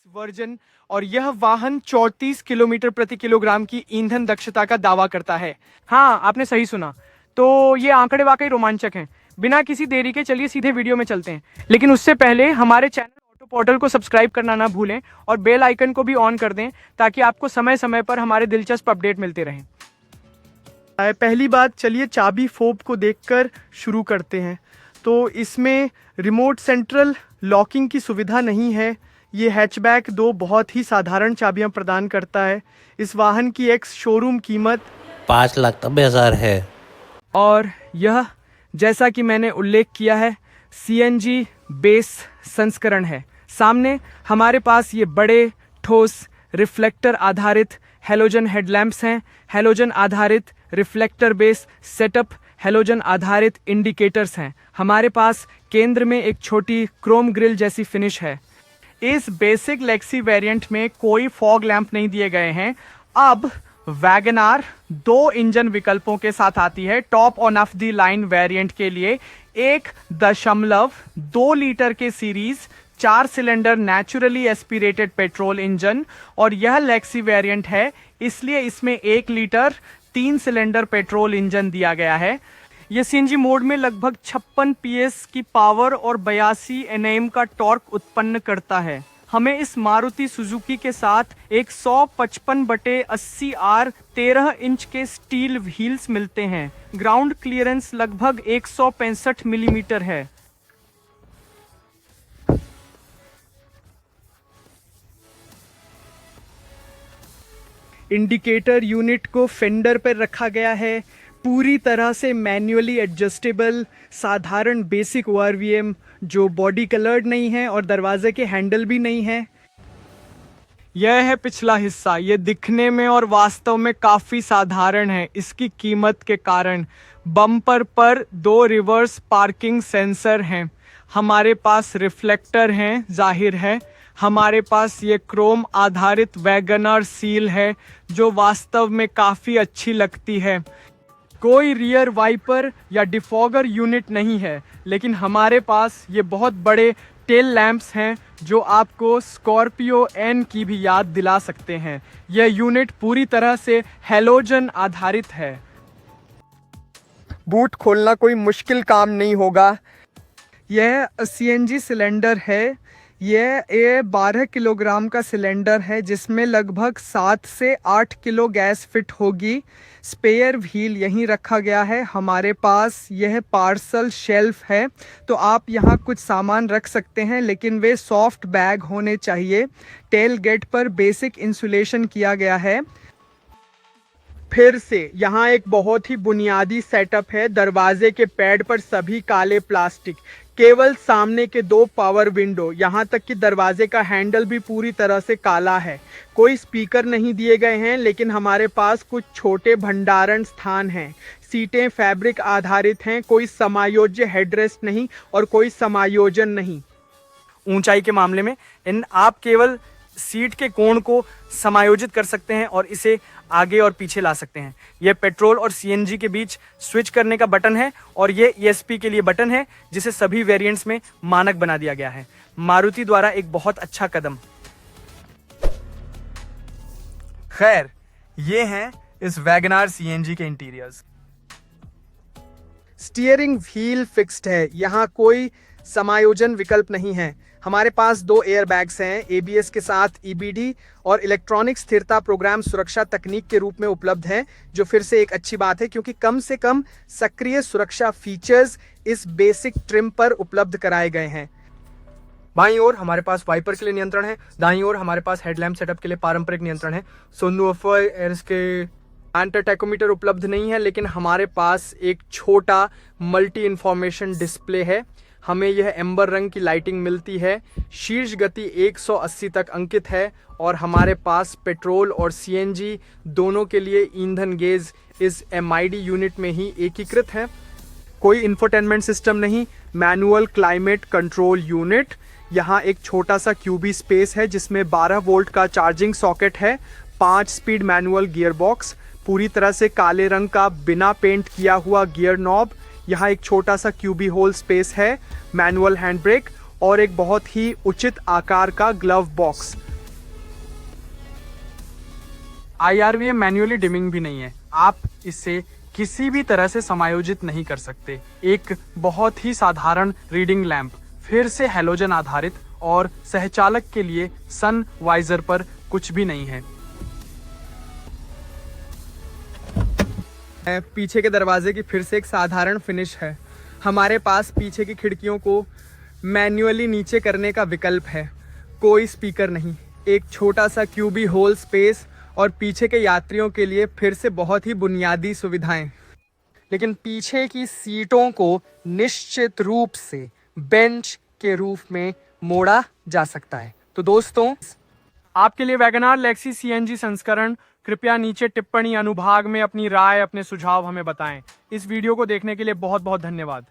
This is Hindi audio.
वर्जन और यह वाहन 34 किलोमीटर प्रति किलोग्राम की ईंधन दक्षता का दावा करता है। हाँ, आपने सही सुना। तो ये आंकड़े वाकई रोमांचक हैं। बिना किसी देरी के चलिए सीधे वीडियो में चलते हैं, लेकिन उससे पहले हमारे चैनल ऑटो पोर्टल को सब्सक्राइब करना ना भूलें और बेल आइकन को भी ऑन कर दें ताकि आपको समय समय पर हमारे दिलचस्प अपडेट मिलते रहें। पहली बात, चलिए चाबी फोब को देखकर शुरू करते हैं। तो इसमें रिमोट सेंट्रल लॉकिंग की सुविधा नहीं है। ये हैचबैक दो बहुत ही साधारण चाबियां प्रदान करता है। इस वाहन की एक्स शोरूम कीमत 5,90,000 है और यह, जैसा कि मैंने उल्लेख किया है, सीएनजी बेस संस्करण है। सामने हमारे पास ये बड़े ठोस रिफ्लेक्टर आधारित हेलोजन हेडलैम्प्स हैं, हेलोजन आधारित रिफ्लेक्टर बेस सेटअप, हेलोजन आधारित इंडिकेटर्स हैं। हमारे पास केंद्र में एक छोटी क्रोम ग्रिल जैसी फिनिश है। इस बेसिक लेक्सी वेरिएंट में कोई फॉग लैंप नहीं दिए गए हैं। अब वैगनार 2 इंजन विकल्पों के साथ आती है। Top on off the line variant के लिए 1.2 लीटर के series 4 cylinder naturally aspirated petrol engine, और यह लेक्सी वेरिएंट है इसलिए इसमें 1 लीटर 3 सिलेंडर पेट्रोल इंजन दिया गया है। यह सीएनजी मोड में लगभग 56 पीएस की पावर और 82 एनएम का टॉर्क उत्पन्न करता है। हमें इस मारुति सुजुकी के साथ 155/80 R 13 इंच के स्टील व्हील्स मिलते हैं। ग्राउंड क्लियरेंस लगभग 165 मिलीमीटर है। इंडिकेटर यूनिट को फेंडर पर रखा गया है। पूरी तरह से मैन्युअली एडजस्टेबल साधारण बेसिक ओआरवीएम जो बॉडी कलर्ड नहीं है और दरवाजे के हैंडल भी नहीं है। यह है पिछला हिस्सा। यह दिखने में और वास्तव में काफ़ी साधारण है इसकी कीमत के कारण। बम्पर पर 2 रिवर्स पार्किंग सेंसर हैं। हमारे पास रिफ्लेक्टर हैं, जाहिर है। हमारे पास ये क्रोम आधारित वैगनर सील है जो वास्तव में काफ़ी अच्छी लगती है। कोई रियर वाइपर या डिफॉगर यूनिट नहीं है, लेकिन हमारे पास ये बहुत बड़े टेल लैंप्स हैं जो आपको स्कॉर्पियो एन की भी याद दिला सकते हैं। यह यूनिट पूरी तरह से हैलोजन आधारित है। बूट खोलना कोई मुश्किल काम नहीं होगा। यह सीएनजी सिलेंडर है। यह 12 किलोग्राम का सिलेंडर है जिसमें लगभग 7 से 8 किलो गैस फिट होगी। स्पेयर व्हील यहीं रखा गया है। हमारे पास यह पार्सल शेल्फ है तो आप यहाँ कुछ सामान रख सकते हैं, लेकिन वे सॉफ्ट बैग होने चाहिए। टेल गेट पर बेसिक इंसुलेशन किया गया है। फिर से यहाँ एक बहुत ही बुनियादी सेटअप है। दरवाजे के पैड पर सभी काले प्लास्टिक, केवल सामने के 2 पावर विंडो, यहाँ तक कि दरवाजे का हैंडल भी पूरी तरह से काला है। कोई स्पीकर नहीं दिए गए हैं, लेकिन हमारे पास कुछ छोटे भंडारण स्थान हैं। सीटें फैब्रिक आधारित हैं। कोई समायोज्य हेडरेस्ट नहीं और कोई समायोजन नहीं। ऊंचाई के मामले में आप केवल सीट के कोण को समायोजित कर सकते हैं और इसे आगे और पीछे ला सकते हैं। यह पेट्रोल और सीएनजी के बीच स्विच करने का बटन है और यह ईएसपी के लिए बटन है जिसे सभी वेरिएंट्स में मानक बना दिया गया है। मारुति द्वारा एक बहुत अच्छा कदम। खैर, ये हैं इस वैगनार सीएनजी के इंटीरियर्स। स्टीयरिंग व्हील फिक्स्ड है। यहाँ कोई समायोजन विकल्प नहीं है। हमारे पास 2 एयरबैग्स हैं। एबीएस के साथ ईबीडी और इलेक्ट्रॉनिक स्थिरता प्रोग्राम सुरक्षा तकनीक के रूप में उपलब्ध है, जो फिर से एक अच्छी बात है क्योंकि कम से कम सक्रिय सुरक्षा फीचर्स इस बेसिक ट्रिम पर उपलब्ध कराए गए हैं। बाईं ओर हमारे पास वाइपर के लिए नियंत्रण है। दाईं ओर हमारे पास हेडलैम्प सेटअप के लिए पारंपरिक नियंत्रण है। सोनूफर के एंटर टैकोमीटर उपलब्ध नहीं है, लेकिन हमारे पास एक छोटा मल्टी इंफॉर्मेशन डिस्प्ले है। हमें यह एम्बर रंग की लाइटिंग मिलती है। शीर्ष गति 180 तक अंकित है और हमारे पास पेट्रोल और सीएनजी दोनों के लिए ईंधन गेज इस एमआईडी यूनिट में ही एकीकृत है। कोई इंफोटेनमेंट सिस्टम नहीं। Manual climate control unit. यहाँ एक छोटा सा क्यूबी स्पेस है जिसमें 12 वोल्ट का चार्जिंग सॉकेट है। 5 स्पीड मैनुअल गियर बॉक्स, पूरी तरह से काले रंग का बिना पेंट किया हुआ गियर नॉब। यहाँ एक छोटा सा क्यूबी होल स्पेस है, मैनुअल हैंड ब्रेक और एक बहुत ही उचित आकार का glove box. IRVA manually dimming भी नहीं है, आप इससे किसी भी तरह से समायोजित नहीं कर सकते। एक बहुत ही साधारण रीडिंग लैंप, फिर से हैलोजन आधारित और सहचालक के लिए सन वाइजर पर कुछ भी नहीं है। पीछे के दरवाजे की फिर से एक साधारण फिनिश है। हमारे पास पीछे की खिड़कियों को मैन्युअली नीचे करने का विकल्प है। कोई स्पीकर नहीं, एक छोटा सा क्यूबी होल स्पेस और पीछे के यात्रियों के लिए फिर से बहुत ही बुनियादी सुविधाएं। लेकिन पीछे की सीटों को निश्चित रूप से बेंच के रूप में मोड़ा जा सकता है। तो दोस्तों, आपके लिए वैगनार लेक्सी CNG संस्करण, कृपया नीचे टिप्पणी अनुभाग में अपनी राय, अपने सुझाव हमें बताएं। इस वीडियो को देखने के लिए बहुत बहुत धन्यवाद।